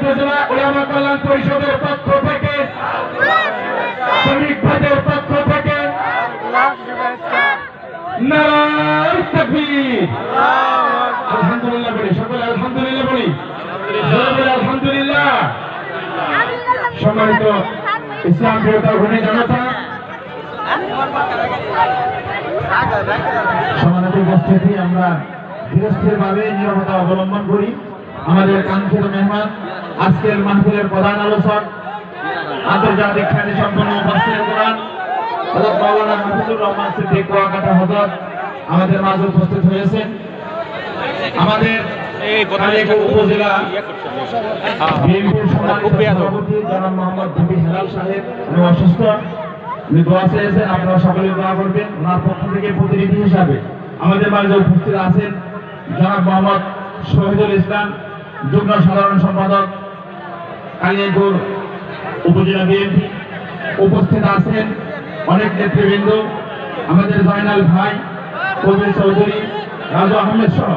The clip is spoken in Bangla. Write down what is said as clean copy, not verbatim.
উপজেলা উলামা কল্যাণ পরিষদের পক্ষ থেকে, শ্রমিক ভাইদের পক্ষ থেকে নারায়ে তাকবীর। আলহামদুলিল্লাহ বলি, সকলে আলহামদুলিল্লাহ বলি, আলহামদুলিল্লাহ। সম্মানিত ইসলাম প্রিয়তা ভূমি জনতা, সম্মানিত উপস্থিতি, আমরা ধীরস্থিরভাবে নীরবতা অবলম্বন করি। আমাদের কাঙ্ক্ষিত মেহমান, আজকের মাহফিলের প্রধান আলোচক, আন্তর্জাতিক খ্যাতি সম্পন্ন মুফাসসির কোরআন হযরত মাওলানা হাফিজুর রহমান সিদ্দিক কুয়াকাটা হযরত আমাদের মাঝে উপস্থিত হয়েছেন। আমাদের উপজেলা বিএনপির সভাপতি জনাব মোহাম্মদ হাবিব হেলাল সাহেব, উনি অসুস্থ, উনি দোয়া চেয়েছেন, আপনারা সকলে দোয়া করবেন। ওনার পক্ষ থেকে প্রতিনিধি হিসাবে আমাদের মাঝে উপস্থিত আছেন জনাব মোহাম্মদ শহীদুল ইসলাম, যুগ্ম সাধারণ সম্পাদক, কালিয়াকৈর উপজেলা বিএনপি। উপস্থিত আছেন অনেক নেতৃবৃন্দ, আমাদের জয়নাল ভাই, কবির চৌধুরী, রাজু আহমেদ সহ।